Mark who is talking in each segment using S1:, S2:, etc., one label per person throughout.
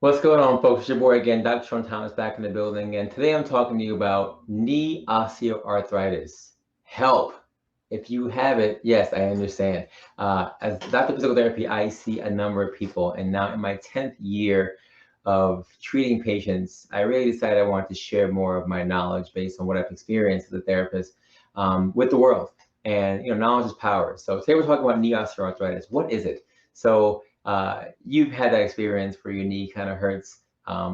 S1: What's going on, folks? It's your boy again, Dr. Sean Thomas, back in the building, and today I'm talking to you about knee osteoarthritis. Help! If you have it, yes, I understand. As Dr. Physical Therapy, I see a number of people, and now in my 10th year of treating patients, I really decided I wanted to share more of my knowledge based on what I've experienced as a therapist with the world. And knowledge is power. So today we're talking about knee osteoarthritis. What is it? So you've had that experience where your knee kind of hurts.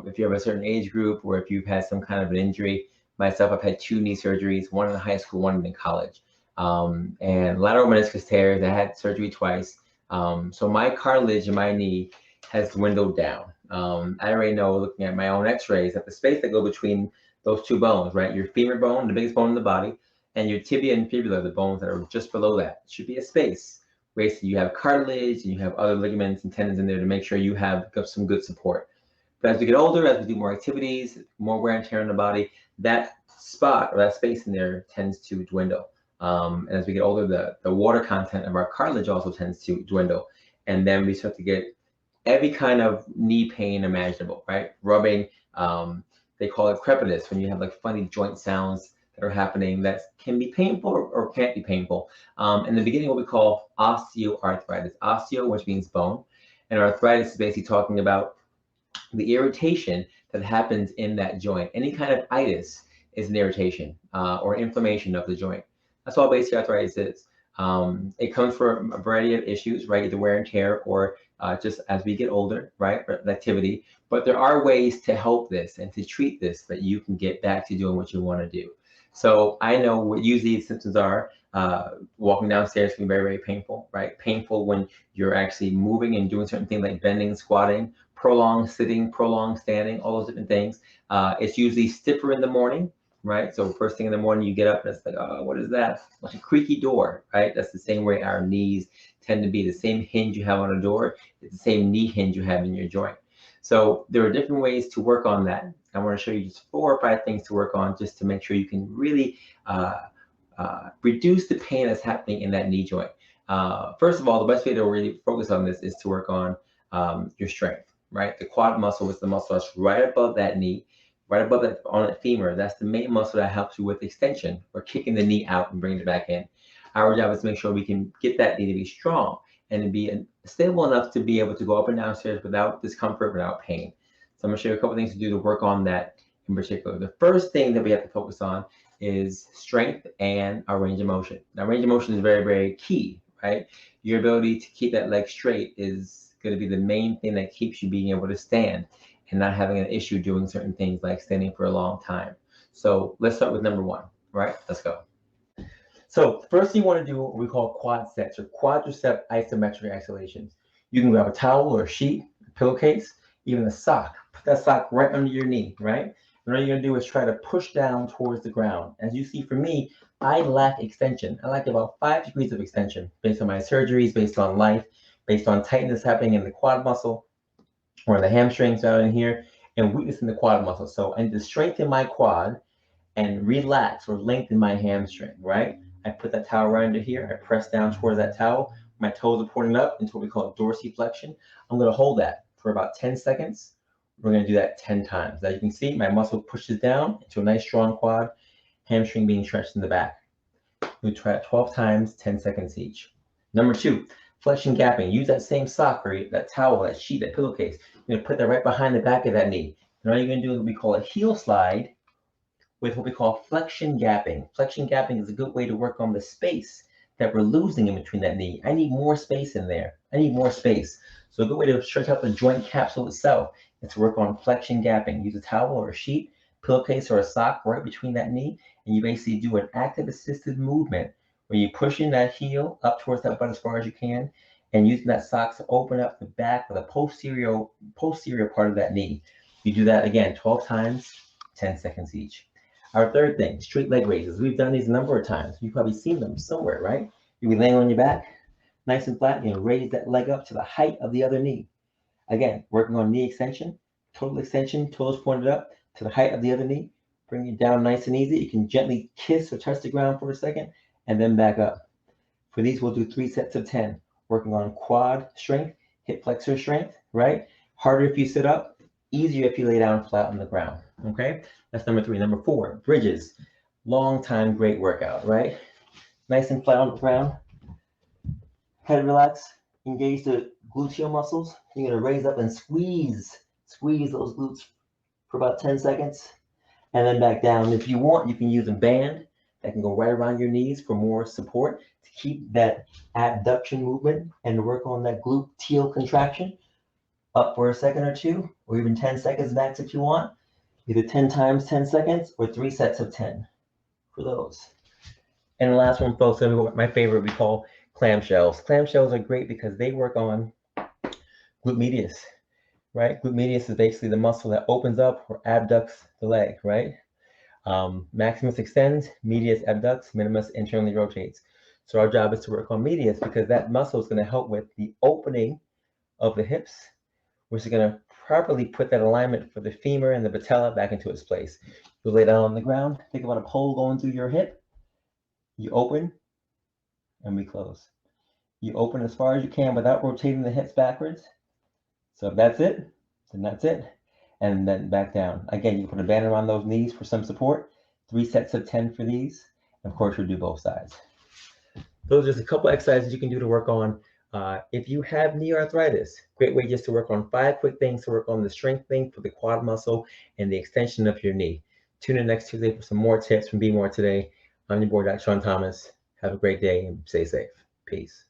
S1: If you have a certain age group, or if you've had some kind of an injury. Myself, I've had 2 knee surgeries, one in high school, one in college. And lateral meniscus tears. I had surgery twice. So my cartilage in my knee has dwindled down. I already know, looking at my own x-rays, that the space that go between those 2 bones, right? Your femur bone, the biggest bone in the body, and your tibia and fibula, the bones that are just below that, should be a space where you have cartilage and you have other ligaments and tendons in there to make sure you have some good support. But as we get older, as we do more activities, more wear and tear on the body, that spot or that space in there tends to dwindle. And as we get older, the water content of our cartilage also tends to dwindle. And then we start to get every kind of knee pain imaginable, right? Rubbing, they call it crepitus, when you have like funny joint sounds that are happening that can be painful or can't be painful. In the beginning, what we call osteoarthritis. Osteo, which means bone, and arthritis is basically talking about the irritation that happens in that joint. Any kind of itis is an irritation or inflammation of the joint. That's all basic arthritis is. It comes from a variety of issues, right? Either wear and tear or just as we get older, right? Activity. But there are ways to help this and to treat this that you can get back to doing what you want to do. So I know what usually the symptoms are. Walking downstairs can be very, very painful, right? Painful when you're actually moving and doing certain things like bending, squatting, prolonged sitting, prolonged standing, all those different things. It's usually stiffer in the morning, right? So first thing in the morning, you get up and it's like, oh, what is that? Like a creaky door, right? That's the same way our knees tend to be. The same hinge you have on a door, it's the same knee hinge you have in your joint. So there are different ways to work on that. I want to show you just 4 or 5 things to work on just to make sure you can really reduce the pain that's happening in that knee joint. First of all, the best way to really focus on this is to work on your strength, right? The quad muscle is the muscle that's right above that knee, right above that on that femur. That's the main muscle that helps you with extension or kicking the knee out and bringing it back in. Our job is to make sure we can get that knee to be strong and to be stable enough to be able to go up and down stairs without discomfort, without pain. So I'm going to show you a couple things to do to work on that in particular. The first thing that we have to focus on is strength and our range of motion. Now, range of motion is very, very key, right? Your ability to keep that leg straight is going to be the main thing that keeps you being able to stand and not having an issue doing certain things like standing for a long time. So let's start with number 1, right? Let's go. So first thing you want to do what we call quad sets or quadricep isometric exhalations. You can grab a towel or a sheet, a pillowcase, even a sock. Put that sock right under your knee, right? And all you're going to do is try to push down towards the ground. As you see, for me, I lack extension. I lack about 5 degrees of extension based on my surgeries, based on life, based on tightness happening in the quad muscle or in the hamstrings down in here, and weakness in the quad muscle. So I need to strengthen my quad and relax or lengthen my hamstring, right? I put that towel right under here. I press down towards that towel. My toes are pointing up into what we call dorsiflexion. I'm going to hold that for about 10 seconds. We're going to do that 10 times. As you can see, my muscle pushes down into a nice strong quad, hamstring being stretched in the back. We'll try it 12 times, 10 seconds each. Number 2, flexion gapping. Use that same sock or that towel, that sheet, that pillowcase. You're going to put that right behind the back of that knee. And all you're going to do is what we call a heel slide with what we call flexion gapping. Flexion gapping is a good way to work on the space that we're losing in between that knee. I need more space in there. I need more space. So a good way to stretch out the joint capsule itself is to work on flexion gapping. Use a towel or a sheet, pillowcase or a sock right between that knee, and you basically do an active assisted movement where you're pushing that heel up towards that butt as far as you can and using that sock to open up the back or the posterior part of that knee. You do that again 12 times, 10 seconds each. Our third thing, straight leg raises. We've done these a number of times. You've probably seen them somewhere, right? You'll be laying on your back, nice and flat, and raise that leg up to the height of the other knee. Again, working on knee extension, total extension, toes pointed up to the height of the other knee. Bring it down nice and easy. You can gently kiss or touch the ground for a second, and then back up. For these, we'll do 3 sets of 10, working on quad strength, hip flexor strength, right? Harder if you sit up, easier if you lay down flat on the ground. Okay, that's number 3. Number 4, bridges. Long time, great workout, right? Nice and flat on the ground. Head relax. Engage the gluteal muscles. You're gonna raise up and squeeze those glutes for about 10 seconds, and then back down. If you want, you can use a band that can go right around your knees for more support to keep that abduction movement and to work on that gluteal contraction up for a second or 2, or even 10 seconds max if you want. Either 10 times 10 seconds or 3 sets of 10 for those. And the last one, folks, my favorite, we call clamshells. Clamshells are great because they work on glute medius, right? Glute medius is basically the muscle that opens up or abducts the leg, right? Maximus extends, medius abducts, minimus internally rotates. So our job is to work on medius because that muscle is going to help with the opening of the hips, which is going to properly put that alignment for the femur and the patella back into its place. You lay down on the ground, think about a pole going through your hip. You open and we close. You open as far as you can without rotating the hips backwards. So if that's it, then that's it. And then back down. Again, you can put a band around those knees for some support. 3 sets of 10 for these. And of course, you'll do both sides. Those are just a couple exercises you can do to work on. If you have knee arthritis, great way just to work on 5 quick things to work on the strengthening for the quad muscle and the extension of your knee. Tune in next Tuesday for some more tips from Be More Today. I'm your boy, Dr. Sean Thomas. Have a great day and stay safe. Peace.